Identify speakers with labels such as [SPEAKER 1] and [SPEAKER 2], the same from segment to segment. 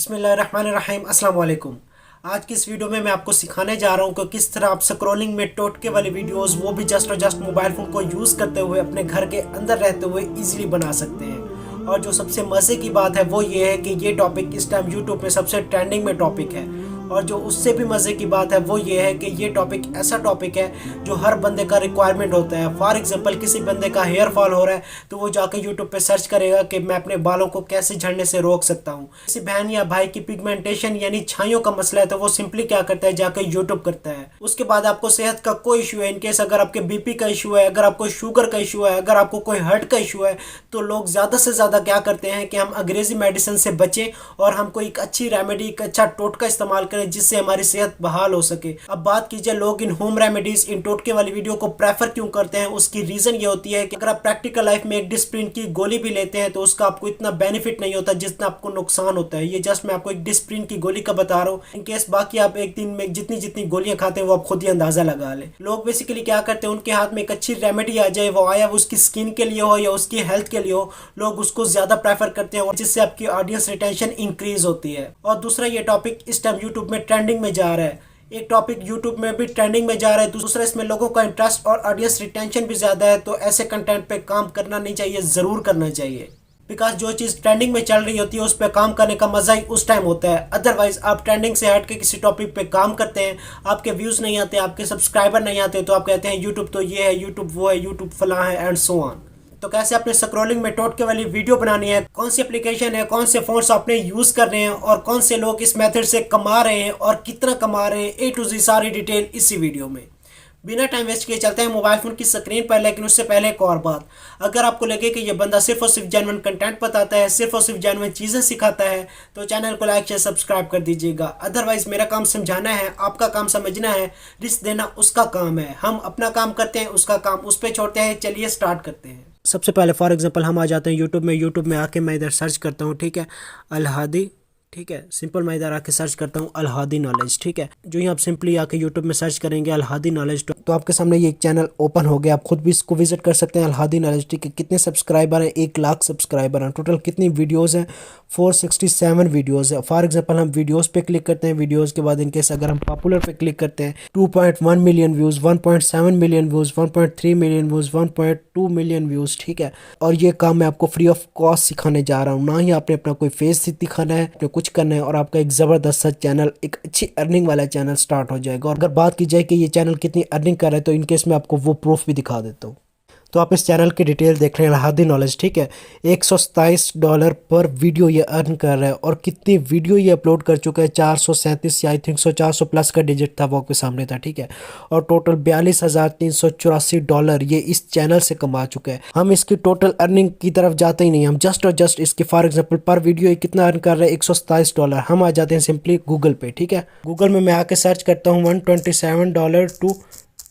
[SPEAKER 1] बिस्मिल्लाहिर्रहमानिर्रहीम अस्सलाम वालेकुम। आज की इस वीडियो में मैं आपको सिखाने जा रहा हूँ कि किस तरह आप स्क्रॉलिंग में टोटके वाली वीडियोस वो भी जस्ट और जस्ट मोबाइल फ़ोन को यूज़ करते हुए अपने घर के अंदर रहते हुए इजीली बना सकते हैं। और जो सबसे मज़े की बात है वो ये है कि ये टॉपिक इस टाइम यूट्यूब में सबसे ट्रेंडिंग में टॉपिक है। और जो उससे भी मज़े की बात है वो ये है कि ये टॉपिक ऐसा टॉपिक है जो हर बंदे का रिक्वायरमेंट होता है। फॉर एग्जांपल किसी बंदे का हेयर फॉल हो रहा है तो वो जाके यूट्यूब पे सर्च करेगा कि मैं अपने बालों को कैसे झड़ने से रोक सकता हूँ। किसी बहन या भाई की पिगमेंटेशन यानी छाइयों का मसला है तो वो सिंपली क्या करता है, जाके यूट्यूब करता है। उसके बाद आपको सेहत का कोई इशू है, इनकेस अगर आपके बीपी का इशू है, अगर आपको शुगर का इशू है, अगर आपको कोई हार्ट का इशू है, तो लोग ज़्यादा से ज़्यादा क्या करते हैं कि हम अंग्रेजी मेडिसिन से बचें और हम कोई एक अच्छी रेमेडी, एक अच्छा टोटका इस्तेमाल करें जिससे हमारी सेहत बहाल हो सके। अब बात कीजिए लोग इन होम रेमेडीज, इन टोटके वाली वीडियो को प्रेफर क्यों करते हैं। उसकी रीजन ये होती है कि अगर आप प्रैक्टिकल लाइफ में एक डिस्प्रिन की गोली भी लेते हैं तो उसका आपको इतना बेनिफिट नहीं होता जितना आपको नुकसान होता है। ये जस्ट मैं आपको एक डिस्प्रिन की गोली का बता रहा हूँ। इनकेस बाकी आप एक दिन में जितनी जितनी गोलियां खाते हैं वो आप खुद ही अंदाजा लगा लें। लोग बेसिकली क्या करते हैं, उनके हाथ में एक अच्छी रेमेडी आ जाए, वो आया वो उसकी स्किन के लिए हो या उसकी हेल्थ के लिए हो, लोग उसको ज्यादा प्रेफर करते हैं जिससे आपकी ऑडियंस रिटेंशन इंक्रीज होती है। और दूसरा ये टॉपिक इस टाइम यूट्यूब में ट्रेंडिंग में जा रहा है। एक टॉपिक यूट्यूब में भी ट्रेंडिंग में जा रहा है, दूसरा इसमें लोगों का इंटरेस्ट और ऑडियंस रिटेंशन भी ज़्यादा है। तो ऐसे कंटेंट पे काम करना नहीं चाहिए, ज़रूर करना चाहिए। बिकॉज जो चीज़ ट्रेंडिंग में चल रही होती है उस पर काम करने का मज़ा ही उस टाइम होता है। अदरवाइज आप ट्रेंडिंग से हट के किसी टॉपिक पे काम करते हैं, आपके व्यूज़ नहीं आते, आपके सब्सक्राइबर नहीं आते, तो आप कहते हैं यूट्यूब तो ये है, यूट्यूब वो है, यूट्यूब फलां है एंड सो ऑन। तो कैसे अपने स्क्रॉलिंग में टोटके वाली वीडियो बनानी है, कौन सी एप्लीकेशन है, कौन से फोन्स आपने यूज़ कर रहे हैं और कौन से लोग इस मेथड से कमा रहे हैं और कितना कमा रहे हैं, A to Z सारी डिटेल इसी वीडियो में। बिना टाइम वेस्ट किए चलते हैं मोबाइल फ़ोन की स्क्रीन पर। लेकिन उससे पहले एक और बात, अगर आपको लगे कि ये बंदा सिर्फ और सिर्फ जेन्युइन कंटेंट बताता है, सिर्फ और सिर्फ जेन्युइन चीज़ें सिखाता है, तो चैनल को लाइक शेयर सब्सक्राइब कर दीजिएगा। अदरवाइज मेरा काम समझाना है, आपका काम समझना है, रिस्क देना उसका काम है। हम अपना काम करते हैं, उसका काम उस पर छोड़ते हैं। चलिए स्टार्ट करते हैं। सबसे पहले फॉर एग्जांपल हम आ जाते हैं यूट्यूब में आके मैं इधर सर्च करता हूँ, ठीक है, अलहादी, ठीक है, सिंपल मैं इधर आके सर्च करता हूँ अलहादी नॉलेज, ठीक है। जो ही आप सिंपली आके यूट्यूब में सर्च करेंगे अलहादी नॉलेज तो आपके सामने ये एक चैनल ओपन हो गया। आप खुद भी इसको विजिट कर सकते हैं, अलहादी नॉलेज, ठीक है। कितने सब्सक्राइबर हैं? 1 लाख सब्सक्राइबर हैं। टोटल कितनी वीडियोज़ हैं? 467 वीडियोज़ है। फॉर एग्जाम्पल हम वीडियोज़ पे क्लिक करते हैं, वीडियोज़ के बाद इनकेस अगर हम पॉपुलर पे क्लिक करते हैं 2.1 million views, 1.7 million views, 1.3 million views, 1.2 million views, ठीक है। और ये काम मैं आपको फ्री ऑफ कॉस्ट सिखाने जा रहा हूँ। ना ही आपने अपना कोई फेस दिखाना है, तो कुछ करना है और आपका एक ज़बरदस्त सा चैनल, एक अच्छी अर्निंग वाला चैनल स्टार्ट हो जाएगा। और अगर बात की जाए कि ये चैनल कितनी अर्निंग कर रहा है तो इनकेस मैं आपको वो प्रूफ भी दिखा देता हूँ। तो आप इस चैनल की डिटेल देख रहे हैं अलहादी नॉलेज, ठीक है। $127 पर वीडियो ये अर्न कर रहा है। और कितनी वीडियो ये अपलोड कर चुका है? 437 या आई थिंक सो 400 प्लस का डिजिट था वो आपके सामने था, ठीक है। और टोटल $42,384 ये इस चैनल से कमा चुका है। हम इसकी टोटल अर्निंग की तरफ जाते ही नहीं, हम जस्ट और जस्ट इसकी फॉर एग्जाम्पल पर वीडियो ये कितना अर्न कर रहा है? $127। हम आ जाते हैं सिंपली गूगल पे, ठीक है। गूगल में मैं आके सर्च करता हूँ $127 टू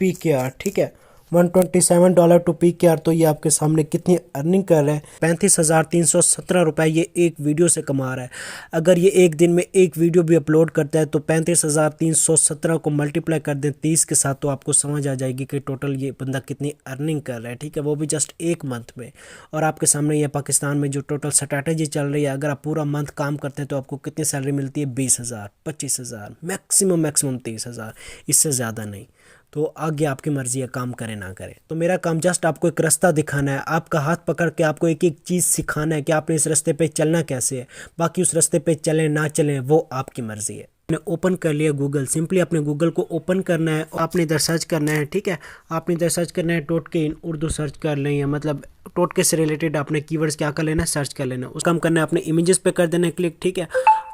[SPEAKER 1] PKR, ठीक है। $127 टू PKR, तो ये आपके सामने कितनी अर्निंग कर रहा है? 35,317 रुपये ये एक वीडियो से कमा रहा है। अगर ये एक दिन में एक वीडियो भी अपलोड करता है तो 35,317 को मल्टीप्लाई कर दें 30 के साथ, तो आपको समझ आ जाएगी कि टोटल ये बंदा कितनी अर्निंग कर रहा है, ठीक है, वो भी जस्ट एक मंथ में। और आपके सामने ये पाकिस्तान में जो टोटल स्ट्रैटेजी चल रही है, अगर आप पूरा मंथ काम करते हैं तो आपको कितनी सैलरी मिलती है? 20,000, 25,000, मैक्सिमम 30,000, इससे ज़्यादा नहीं। तो आगे आपकी मर्जी है, काम करें ना करें। तो मेरा काम जस्ट आपको एक रास्ता दिखाना है, आपका हाथ पकड़ के आपको एक एक चीज़ सिखाना है कि आपने इस रास्ते पे चलना कैसे है। बाकी उस रास्ते पे चलें ना चलें वो आपकी मर्जी है। आपने ओपन कर लिया गूगल, सिंपली अपने गूगल को ओपन करना है, आपने इधर सर्च करना है, ठीक है। आपने इधर सर्च करना है टोटके इन उर्दू सर्च कर लें, मतलब टोटके से रिलेटेड आपने कीवर्ड्स क्या कर लेना है? सर्च कर लेना। उसका काम करना है, अपने इमेजेस पे कर देना है क्लिक, ठीक है।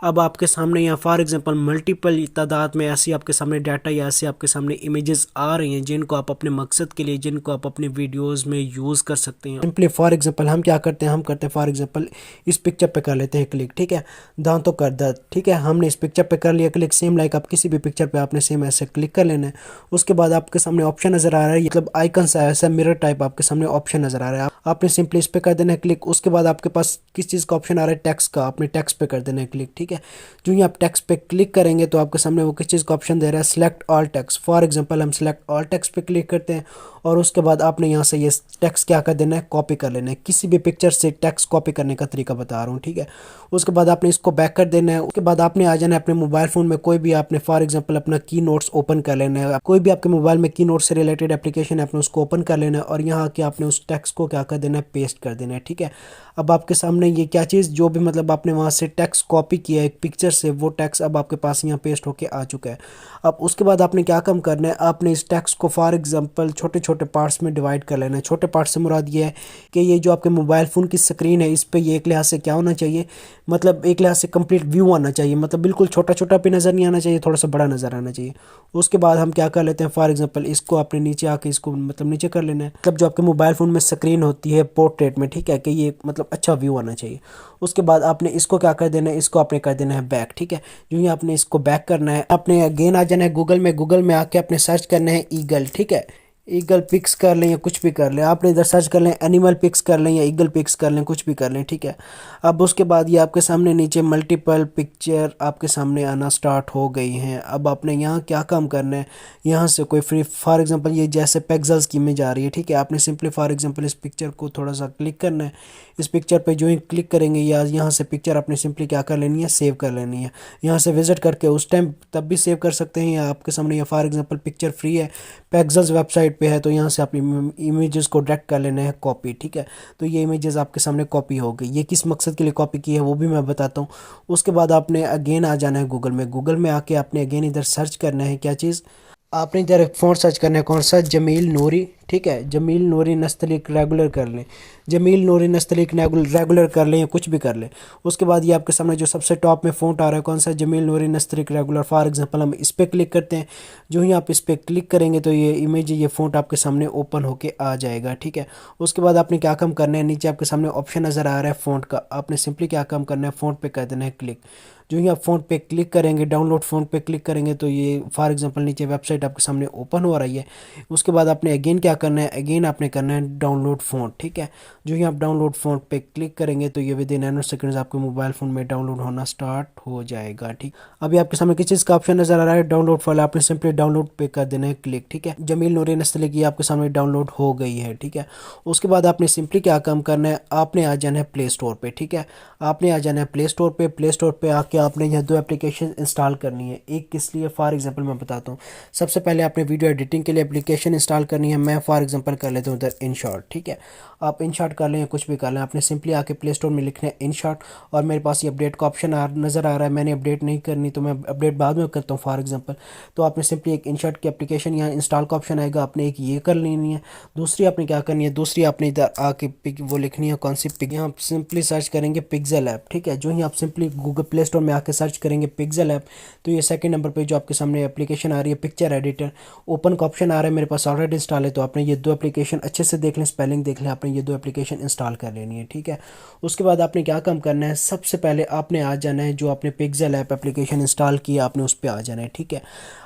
[SPEAKER 1] अब आपके सामने यहाँ फॉर एग्जांपल मल्टीपल तादाद में ऐसी आपके सामने डाटा या ऐसे आपके सामने इमेजेस आ रही हैं जिनको आप अपने मकसद के लिए, जिनको आप अपने वीडियोस में यूज़ कर सकते हैं। सिंपली फॉर एग्जांपल हम क्या करते हैं, हम करते हैं फॉर एग्जांपल इस पिक्चर पे कर लेते हैं क्लिक, ठीक है। दांतों कर दर्द, ठीक है, हमने इस पिक्चर पे कर लिया क्लिक। सेम लाइक आप किसी भी पिक्चर पे आपने सेम ऐसे क्लिक कर लेना है। उसके बाद आपके सामने ऑप्शन नज़र आ रहा है, मतलब आइकन सा ऐसा मिरर टाइप आपके सामने ऑप्शन नज़र आ रहा है। आपने सिंपली इस पर कर देना है क्लिक। उसके बाद आपके पास किस चीज़ का ऑप्शन आ रहा है, टेक्स्ट का, आपने टेक्स्ट पे कर देना है क्लिक, ठीक है। जो ही आप टेक्स्ट पे क्लिक करेंगे तो आपके सामने वो किस चीज़ का ऑप्शन दे रहा है, select all text. For example हम सिलेक्ट ऑल टेक्स्ट पे क्लिक करते हैं और उसके बाद आपने यहाँ से ये टेक्स्ट क्या कर देना है, कॉपी कर लेना है। किसी भी पिक्चर से टेक्स्ट कॉपी करने का तरीका बता रहा हूँ, ठीक है। उसके बाद आपने इसको बैक कर देना है। उसके बाद आपने आ जाना है अपने मोबाइल फ़ोन में, कोई भी आपने फॉर एग्जांपल अपना की नोट्स ओपन कर लेना है। कोई भी आपके मोबाइल में की नोट से रिलेटेड एप्लीकेशन है, आपने उसको ओपन कर लेना है और यहाँ आके आपने उस टेक्स्ट को क्या कर देना है, पेस्ट कर देना है, ठीक है। अब आपके सामने ये क्या चीज़, जो भी मतलब आपने वहाँ से टेक्स्ट कॉपी किया है एक पिक्चर से, वो टेक्स्ट अब आपके पास यहाँ पेस्ट होके आ चुका है। अब उसके बाद आपने क्या काम करना है, आपने इस टेक्स्ट को फॉर एग्जांपल छोटे छोटे पार्ट्स में डिवाइड कर लेना है। छोटे पार्ट से मुराद ये है कि ये जो आपके मोबाइल फ़ोन की स्क्रीन है, इस पे ये एक लिहाज से क्या होना चाहिए, मतलब एक लिहाज से कंप्लीट व्यू आना चाहिए, मतलब बिल्कुल छोटा छोटा भी नज़र नहीं आना चाहिए, थोड़ा सा बड़ा नज़र आना चाहिए। उसके बाद हम क्या कर लेते हैं, फॉर एग्जांपल इसको आपने नीचे आके इसको मतलब नीचे कर लेना है, मतलब जो आपके मोबाइल फ़ोन में स्क्रीन होती है पोर्ट्रेट में, ठीक है, कि ये मतलब अच्छा व्यू आना चाहिए। उसके बाद आपने इसको क्या कर देना है, इसको आपने कर देना है बैक, ठीक है। जो ही आपने इसको बैक करना है, आपने अगेन आ जाना है गूगल में। गूगल में आके आपने सर्च करना है ईगल, ठीक है। ईगल पिक्स कर लें या कुछ भी कर लें, आपने इधर सर्च कर लें एनिमल पिक्स कर लें या ईगल पिक्स कर लें, कुछ भी कर लें, ठीक है। अब उसके बाद ये आपके सामने नीचे मल्टीपल पिक्चर आपके सामने आना स्टार्ट हो गई हैं। अब आपने यहाँ क्या काम करना है, यहाँ से कोई फ्री फॉर एग्जांपल ये जैसे पिक्सेल्स की इमेज आ रही है, ठीक है। आपने सिंपली फॉर एग्जांपल इस पिक्चर को थोड़ा सा क्लिक करना है। इस पिक्चर पे जो ही क्लिक करेंगे या यहाँ से पिक्चर आपने सिंपली क्या कर लेनी है, सेव कर लेनी है। यहाँ से विजिट करके उस टाइम तब भी सेव कर सकते हैं या आपके सामने, या फॉर एग्जांपल पिक्चर फ्री है, पिक्सेल्स वेबसाइट पे है, तो यहाँ से आप इमेजेस को डायरेक्ट कर लेना है कॉपी, ठीक है। तो ये इमेजेस आपके सामने कॉपी हो गई। ये किस मकसद के लिए कॉपी की है वो भी मैं बताता हूँ। उसके बाद आपने अगेन आ जाना है गूगल में। गूगल में आके आपने अगेन इधर सर्च करना है क्या चीज़, आपने इधर फ़ॉन्ट सर्च करना है कौन सा, जमील नूरी, ठीक है। जमील नूरी नस्तलीक रेगुलर कर लें, जमील नूरी नस्तलीक रेगुलर कर लें या कुछ भी कर लें। उसके बाद ये आपके सामने जो सबसे टॉप में फ़ॉन्ट आ रहा है कौन सा, जमील नूरी नस्तलीक रेगुलर। फॉर एग्जांपल हम इस पर क्लिक करते हैं। जो ही आप इस पर क्लिक करेंगे तो ये इमेज, ये फ़ॉन्ट आपके सामने ओपन होके आ जाएगा, ठीक है। उसके बाद आपने क्या काम करना है, नीचे आपके सामने ऑप्शन नज़र आ रहा है फ़ॉन्ट का, आपने सिंपली क्या काम करना है, फ़ॉन्ट पे कर देना है क्लिक। जो ही आप फ़ॉन्ट पे क्लिक करेंगे, डाउनलोड फ़ॉन्ट पे क्लिक करेंगे तो ये फॉर एग्जांपल नीचे वेबसाइट आपके सामने ओपन हो रही है। उसके बाद आपने अगेन क्या करना है, अगेन आपने करना है डाउनलोड फ़ॉन्ट, ठीक है। जो ही आप डाउनलोड फ़ॉन्ट पे क्लिक करेंगे तो ये विद इन नैनो सेकंड्स आपके मोबाइल फ़ोन में डाउनलोड होना स्टार्ट हो जाएगा, ठीक। अभी आपके सामने किस चीज़ का ऑप्शन नज़र आ रहा है, डाउनलोड फाइल, आपने सिंपली डाउनलोड पे कर देना है क्लिक, ठीक है। जमील नूरी नस्तलीक की आपके सामने डाउनलोड हो गई है, ठीक है। उसके बाद आपने सिंपली क्या काम करना है, आपने आ जाना है प्ले स्टोर पे, ठीक है। आपने आ जाना है प्ले स्टोर पे। प्ले स्टोर पे आके आपने यहाँ दो एप्लीकेशन इंस्टॉल करनी है। एक किस लिए, फॉर एग्जांपल मैं बताता हूँ। सबसे पहले आपने वीडियो एडिटिंग के लिए एप्लीकेशन इंस्टॉल करनी है। मैं फॉर एग्जांपल कर लेता हूँ इधर InShot, ठीक है। आप InShot कर लें या कुछ भी कर लें, आपने सिंपली आके प्ले स्टोर में लिखना है InShot। और मेरे पास ये अपडेट का ऑप्शन नज़र आ रहा है, मैंने अपडेट नहीं करनी तो मैं अपडेट बाद में करता हूँ फॉर एग्जांपल। तो आपने सिंपली एक InShot की एप्लीकेशन यहाँ इंस्टॉल का ऑप्शन आएगा, आपने एक ये कर लेनी है। दूसरी आपने क्या करनी है, दूसरी आपने इधर आके पिक वो लिखनी है कौन सी, पिक, यहाँ आप सिंपली सर्च करेंगे पिक्सल ऐप, ठीक है। जो ही आप सिंपली गूगल प्ले स्टोर में आके सर्च करेंगे पिक्सल ऐप, तो ये सेकंड नंबर पे जो आपके सामने एप्लीकेशन आ रही है पिक्चर एडिटर, ओपन का ऑप्शन आ रहा है, मेरे पास ऑलरेडी इंस्टॉल है। तो आपने ये दो एप्लीकेशन अच्छे से देख लें, स्पेलिंग देख लें, आपने ये दो एप्लीकेशन इंस्टॉल कर लेनी है, ठीक है। उसके बाद आपने क्या काम करना है, सबसे पहले आपने आ जाना है जो आपने पिक्सल ऐप एप्लीकेशन इंस्टॉल किया, आपने उस पर आ जाना है, ठीक है।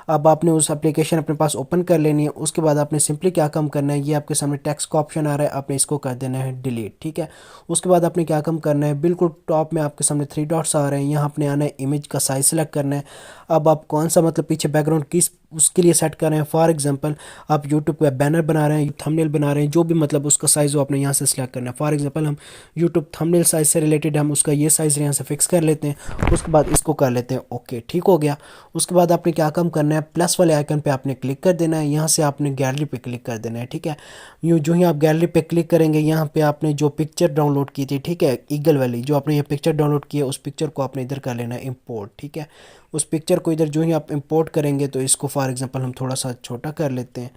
[SPEAKER 1] अब आपने उस एप्लीकेशन अपने पास ओपन कर लेनी है। उसके बाद आपने सिंपली क्या काम करना है, ये आपके सामने टेक्स्ट का ऑप्शन आ रहा है, आपने इसको कर देना है डिलीट, ठीक है। उसके बाद आपने क्या काम करना है, बिल्कुल टॉप में आपके सामने थ्री डॉट्स आ रहे हैं, यहाँ आपने आना है इमेज का साइज सेलेक्ट करना है। अब आप कौन सा मतलब पीछे बैकग्राउंड किस उसके लिए सेट कर रहे हैं, फॉर एग्जांपल आप यूट्यूब पे बैनर बना रहे हैं, थंबनेल बना रहे हैं, जो भी मतलब उसका साइज़ हो आपने यहाँ से सिलेक्ट करना है। फॉर एग्जांपल हम यूट्यूब थंबनेल साइज़ से रिलेटेड हम उसका ये साइज़ यहाँ से फिक्स कर लेते हैं। उसके बाद इसको कर लेते हैं ओके, ठीक हो गया। उसके बाद आपने क्या काम करना है, प्लस वाले आइकन पे आपने क्लिक कर देना है, यहाँ से आपने गैलरी पे क्लिक कर देना है, ठीक है। यूँ जो ही आप गैलरी पे क्लिक करेंगे, यहाँ पे आपने जो पिक्चर डाउनलोड की थी, ठीक है, ईगल वाली जो आपने ये पिक्चर डाउनलोड की है, उस पिक्चर को आपने इधर कर लेना है इम्पोर्ट, ठीक है। उस पिक्चर को इधर जो ही आप इंपोर्ट करेंगे तो इसको फॉर एग्जांपल हम थोड़ा सा छोटा कर लेते हैं,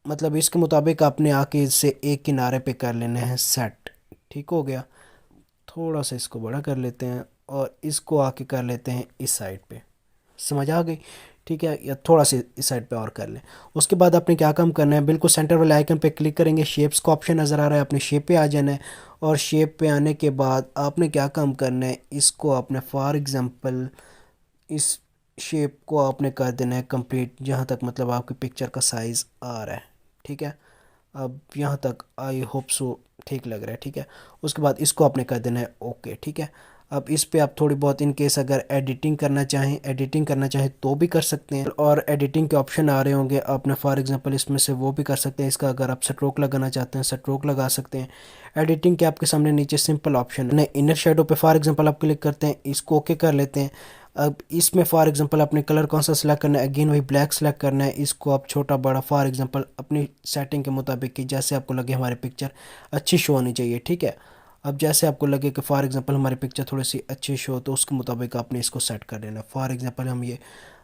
[SPEAKER 1] मतलब इसके मुताबिक आपने आके इससे एक किनारे पे कर लेना है सेट, ठीक हो गया। थोड़ा सा इसको बड़ा कर लेते हैं और इसको आके कर लेते हैं इस साइड पे, समझ आ गई, ठीक है। या थोड़ा सा इस साइड पे और कर लें। उसके बाद आपने क्या काम करना है, बिल्कुल सेंटर वाले आइकन पे क्लिक करेंगे, शेप्स का ऑप्शन नज़र आ रहा है, अपने शेप पे आ जाना है। और शेप पे आने के बाद आपने क्या काम करना है, इसको आपने फॉर एग्जांपल इस शेप को आपने कर देना है कंप्लीट, जहाँ तक मतलब आपकी पिक्चर का साइज़ आ रहा है, ठीक है। अब यहाँ तक आई होप सो ठीक लग रहा है, ठीक है। उसके बाद इसको आपने कर देना है ओके, ठीक है। अब इस पे आप थोड़ी बहुत इन केस अगर एडिटिंग करना चाहें तो भी कर सकते हैं, और एडिटिंग के ऑप्शन आ रहे होंगे आपने फॉर एग्जांपल इसमें से वो भी कर सकते हैं। इसका अगर आप स्ट्रोक लगाना चाहते हैं स्ट्रोक लगा सकते हैं। एडिटिंग के आपके सामने नीचे सिंपल ऑप्शन है, इनर शेडो पे फॉर एग्जांपल आप क्लिक करते हैं, इसको ओके कर लेते हैं। अब इसमें फॉर एग्जांपल अपने कलर कौन सा सिलेक्ट करना है, अगेन वही ब्लैक सेलेक्ट करना है। इसको आप छोटा बड़ा फॉर एग्जांपल अपनी सेटिंग के मुताबिक कि जैसे आपको लगे हमारी पिक्चर अच्छी शो होनी चाहिए, ठीक है। अब जैसे आपको लगे कि फॉर एग्जांपल हमारी पिक्चर थोड़ी सी अच्छी शो, तो उसके मुताबिक आपने इसको सेट कर देना। फॉर एग्जांपल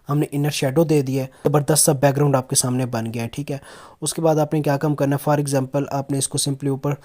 [SPEAKER 1] हमने इनर शेडो दे दिया है, ज़बरदस्त सा बैकग्राउंड आपके सामने बन गया है, ठीक है। उसके बाद आपने क्या काम करना है, फॉर एग्जांपल आपने इसको सिंपली ऊपर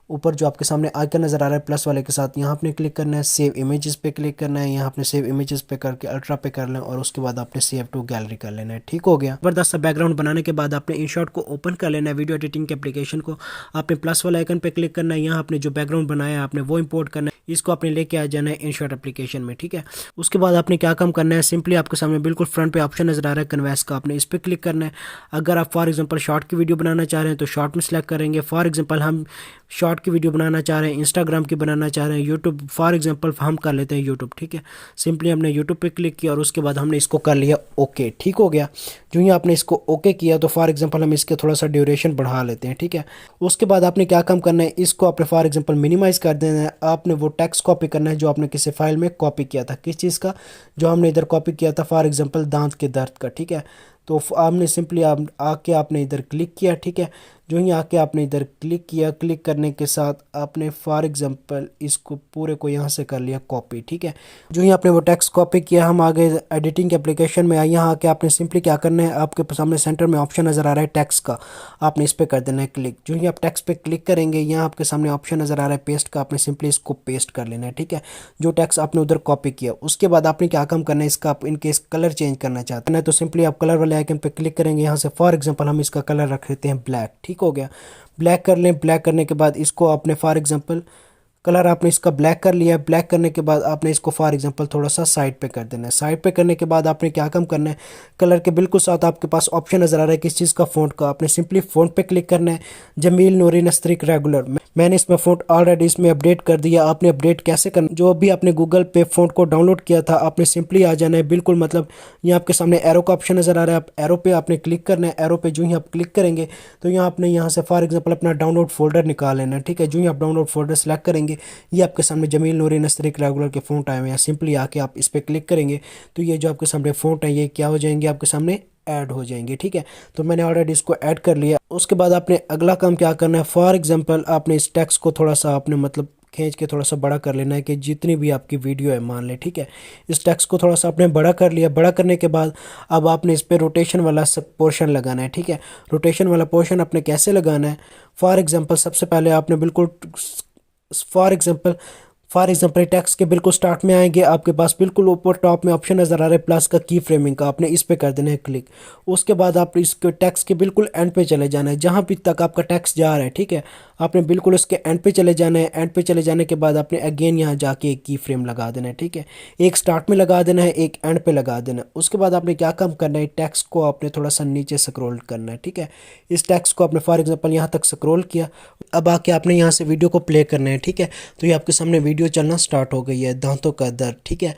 [SPEAKER 1] ऊपर जो आपके सामने आइकन नज़र आ रहा है प्लस वाले के साथ, यहाँ आपने क्लिक करना है, सेव इमेजेस पे क्लिक करना है। यहाँ आपने सेव इमेजेस पे करके अल्ट्रा पे कर लें और उसके बाद आपने सेव टू गैलरी कर लेना है, ठीक हो गया। ज़बरदस्त सा बैकग्राउंड बनाने के बाद आपने इनशॉट को ओपन कर लेना है, वीडियो एडिटिंग के एप्लीकेशन को। आपने प्लस वाला आइकन पे क्लिक करना है, यहाँ आपने जो बैकग्राउंड बनाया है आपने वो इंपोर्ट करना है, इसको आपने लेके आ जाना है इनशॉट एप्लीकेशन में, ठीक है। उसके बाद आपने क्या काम करना है, सिंपली आपके सामने बिल्कुल फ्रंट पे ऑप्शन नजर आ रहा है कन्वेंस का, आपने इस पर क्लिक करना है। अगर आप फॉर एग्जांपल शॉर्ट की वीडियो बनाना चाह रहे हैं तो शॉर्ट में सेलेक्ट करेंगे। फॉर एग्जांपल हम शॉर्ट की वीडियो बनाना चाह रहे हैं, इंस्टाग्राम की बनाना चाह रहे हैं, यूट्यूब फॉर एग्जांपल हम कर लेते हैं यूट्यूब, ठीक है। सिंपली हमने यूट्यूब पे क्लिक किया और उसके बाद हमने इसको कर लिया ओके, ठीक हो गया। जो ही आपने इसको ओके किया तो फॉर एग्जांपल हम इसके थोड़ा सा ड्यूरेशन बढ़ा लेते हैं, ठीक है। उसके बाद आपने क्या काम करना है, इसको आपने फॉर एग्जांपल मिनिमाइज कर देना है। आपने वो टेक्स्ट कॉपी करना है जो आपने किसी फाइल में कॉपी किया था, किस चीज़ का, जो हमने इधर कॉपी किया था फॉर एग्जांपल दांत के दर्द का, ठीक है। तो आपने सिंपली आके आपने इधर क्लिक किया, ठीक है। जो ही आके आपने इधर क्लिक किया, क्लिक करने के साथ आपने फॉर एग्जांपल इसको पूरे को यहाँ से कर लिया कॉपी, ठीक है। जो ही आपने वो टेक्स्ट कॉपी किया, हम आगे एडिटिंग के एप्लीकेशन में आए। यहाँ आके आपने सिंपली क्या करना है, आपके सामने सेंटर में ऑप्शन नज़र आ रहा है टेक्स्ट का, आपने इस पर कर देना है क्लिक। जो ही आप टेक्स्ट पे क्लिक करेंगे, यहाँ आपके सामने ऑप्शन नज़र आ रहा है पेस्ट का, आपने सिंपली इसको पेस्ट कर लेना है, ठीक है। जो टेक्स्ट आपने उधर कॉपी किया, उसके बाद आपने क्या काम करना है, इसका आप इनकेस कलर चेंज करना चाहते हैं तो सिंपली आप कलर वाले आइकन पे क्लिक करेंगे। यहाँ से फॉर एग्जांपल हम इसका कलर रख लेते हैं ब्लैक, ठीक हो गया। ब्लैक कर लें, ब्लैक करने के बाद इसको आपने फॉर एग्जांपल कलर आपने इसका ब्लैक कर लिया है। ब्लैक करने के बाद आपने इसको फॉर एग्जांपल थोड़ा सा साइड पे कर देना है। साइड पे करने के बाद आपने क्या काम करना है, कलर के बिल्कुल साथ आपके पास ऑप्शन नज़र आ रहा है किस चीज़ का, फ़ॉन्ट का, आपने सिंपली फ़ॉन्ट पे क्लिक करना है, जमील नूरी नस्तरिक रेगुलर। मैंने इसमें फ़ॉन्ट ऑलरेडी इसमें अपडेट कर दिया। आपने अपडेट कैसे करना, जो भी आपने गूगल पे फ़ॉन्ट को डाउनलोड किया था आपने सिंपली आ जाना है, बिल्कुल मतलब ये आपके सामने एरो का ऑप्शन नज़र आ रहा है, आप एरो पे आपने क्लिक करना है। एरो पे जो ही आप क्लिक करेंगे तो यहाँ आपने यहाँ से फॉर एग्जांपल अपना डाउनलोड फोल्डर निकाल लेना है, ठीक है। जो ही आप डाउनलोड फोल्डर सेलेक्ट करेंगे, ये आपके सामने जमील नूरी नस्तरिक रेगुलर के फ़ॉन्ट आए हुए हैं। सिंपली आके आप इस पर क्लिक करेंगे तो ये जो आपके सामने फ़ॉन्ट है ये क्या हो जाएंगे, आपके सामने ऐड हो जाएंगे, ठीक है। तो मैंने ऑलरेडी इसको ऐड कर लिया। उसके बाद आपने अगला काम क्या करना है, फॉर एग्जांपल आपने इस टेक्स्ट को थोड़ा सा आपने मतलब खींच के थोड़ा सा बड़ा कर लेना है कि जितनी भी आपकी वीडियो है मान ले, ठीक है। इस टेक्स्ट को थोड़ा सा आपने बड़ा कर लिया। बड़ा करने के बाद अब आपने इस पर रोटेशन वाला सब पोर्शन लगाना है, ठीक है। रोटेशन वाला पोर्शन आपने कैसे लगाना है, फॉर एग्जांपल सबसे पहले आपने बिल्कुल फॉर एग्जांपल टेक्स्ट के बिल्कुल स्टार्ट में आएंगे, आपके पास बिल्कुल ऊपर टॉप में ऑप्शन नज़र आ रहा है प्लस का, की फ्रेमिंग का, आपने इस पे कर देना है क्लिक। उसके बाद आप इसके टेक्स्ट के बिल्कुल एंड पे चले जाना है, जहाँ भी तक आपका टेक्स्ट जा रहा है, ठीक है। आपने बिल्कुल उसके एंड पे चले जाना है। एंड पे चले जाने के बाद आपने अगेन यहाँ जाके एक की फ्रेम लगा देना है, ठीक है। एक स्टार्ट में लगा देना है, एक एंड पे लगा देना है। उसके बाद आपने क्या काम करना है, टेक्स्ट को आपने थोड़ा सा नीचे स्क्रॉल करना है, ठीक है। इस टेक्स्ट को आपने फॉर एग्जांपल यहाँ तक स्क्रॉल किया। अब आके आपने यहाँ से वीडियो को प्ले करना है, ठीक है। तो ये आपके सामने वीडियो चलना स्टार्ट हो गई है। दांतों का दर्द, ठीक है।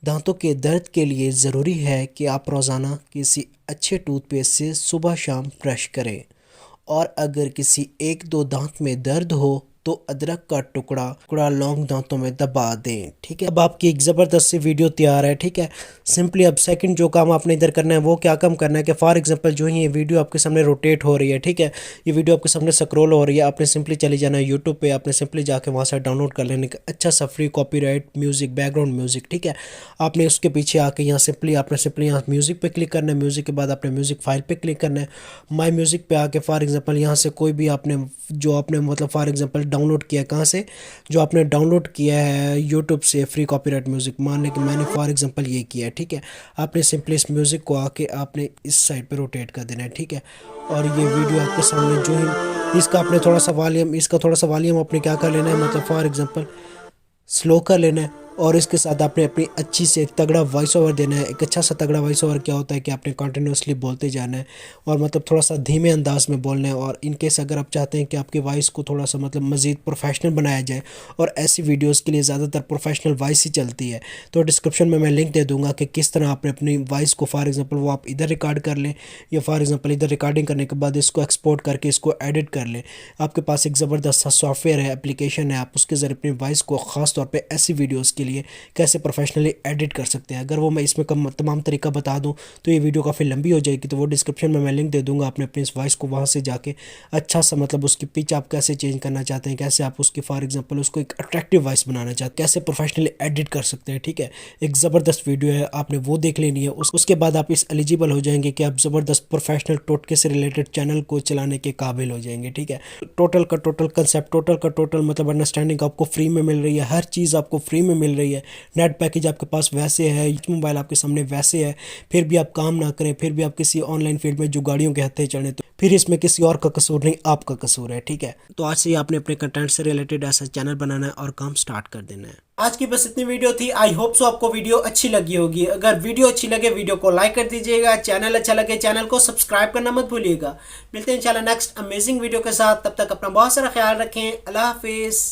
[SPEAKER 1] दांतों के दर्द के लिए ज़रूरी है कि आप रोज़ाना किसी अच्छे टूथपेस्ट से सुबह शाम ब्रश करें, और अगर किसी एक दो दांत में दर्द हो तो अदरक का टुकड़ा टुकड़ा लौंग दांतों में दबा दें, ठीक है। अब आपकी एक ज़बरदस्त सी वीडियो तैयार है, ठीक है। सिंपली अब सेकंड जो काम आपने इधर करना है वो क्या काम करना है कि फॉर एग्जांपल जो ही ये वीडियो आपके सामने रोटेट हो रही है, ठीक है, ये वीडियो आपके सामने स्क्रॉल हो रही है, आपने सिंपली चले जाना है यूट्यूब पे। आपने सिंपली जाके वहाँ से डाउनलोड कर लेने का अच्छा सा free copyright music, background music, ठीक है। आपने उसके पीछे आके यहाँ सिंपली यहाँ म्यूज़िक पे क्लिक करना है। म्यूज़िक के बाद आपने म्यूज़िक फाइल पे क्लिक करना है। माई म्यूज़िक पे आके फॉर एग्जांपल यहाँ से कोई भी आपने जो आपने मतलब फॉर एग्जांपल डाउनलोड किया है, कहाँ से, जो आपने डाउनलोड किया है यूट्यूब से फ्री कॉपीराइट म्यूज़िक, मान लें कि मैंने फॉर एग्जांपल ये किया है, ठीक है। आपने सिंपली इस म्यूज़िक को आके आपने इस साइड पे रोटेट कर देना है, ठीक है। और ये वीडियो आपके सामने जो ही इसका थोड़ा सा वॉल्यूम आपने क्या कर लेना है, मतलब फॉर एग्जांपल स्लो कर लेना है। और इसके साथ आपने अपनी अच्छी से एक तगड़ा वॉइस ओवर देना है। एक अच्छा सा तगड़ा वॉइस ओवर क्या होता है कि आपने कंटिन्यूसली बोलते जाना है और मतलब थोड़ा सा धीमे अंदाज में बोलना है। और इनकेस अगर आप चाहते हैं कि आपकी वॉइस को थोड़ा सा मतलब मज़ीद प्रोफेशनल बनाया जाए, और ऐसी वीडियोस के लिए ज़्यादातर प्रोफेशनल वॉइस ही चलती है, तो डिस्क्रिप्शन में मैं लिंक दे दूंगा कि किस तरह आपने अपनी वॉइस को फॉर एग्जांपल वो आप इधर रिकॉर्ड कर लें, या फॉर एग्जांपल इधर रिकॉर्डिंग करने के बाद इसको एक्सपोर्ट करके इसको एडिट कर लें। आपके पास एक ज़बरदस्त सा सॉफ्टवेयर है, एप्लीकेशन है, आप उसके ज़रिए अपनी वॉइस को ख़ास तौर पे ऐसी वीडियोस के लिए कैसे प्रोफेशनली एडिट कर सकते हैं। अगर वो मैं इसमें तमाम तरीका बता दूं तो ये वीडियो काफ़ी लंबी हो जाएगी, तो वो डिस्क्रिप्शन में मैं लिंक दे दूंगा। आपने अपनी इस वॉइस को वहाँ से जाके अच्छा सा मतलब उसकी पिच आप कैसे चेंज करना चाहते हैं, कैसे आप उसकी फॉर एग्जांपल उसको एक अट्रैक्टिव वॉइस बनाना चाहते हैं, कैसे प्रोफेशनली एडिट कर सकते हैं। ठीक है, एक ज़बरदस्त वीडियो है, आपने वो देख लेनी है। उसके बाद आप इस एलिजिबल हो जाएंगे कि आप ज़बरदस्त प्रोफेशनल टोटके से रिलेटेड चैनल को चलाने के काबिल हो जाएंगे। ठीक है, टोटल का टोटल कंसेप्ट, टोटल का टोटल मतलब अंडरस्टैंडिंग आपको फ्री में मिल रही है, हर चीज़ आपको फ्री में मिल रही है। नेट पैकेज आपके पास वैसे है, मोबाइल आपके सामने वैसे है, फिर भी आप काम ना करें, फिर भी आप किसी ऑनलाइन फील्ड में जो गाड़ियों के हत्थे चढ़े, तो फिर इसमें किसी और का कसूर नहीं, आपका कसूर है। ठीक है, तो आज से ही आपने अपने कंटेंट से रिलेटेड ऐसा चैनल बनाना है और काम स्टार्ट कर देना है। आज की बस इतनी वीडियो थी। आई होप सो आपको वीडियो अच्छी लगी होगी। अगर वीडियो अच्छी लगे वीडियो को लाइक कर दीजिएगा, चैनल अच्छा लगे चैनल को सब्सक्राइब करना मत भूलिएगा। मिलते हैं इंशाल्लाह नेक्स्ट अमेजिंग वीडियो के साथ, तब तक अपना बहुत सारा ख्याल रखें। अल्लाह हाफिज़।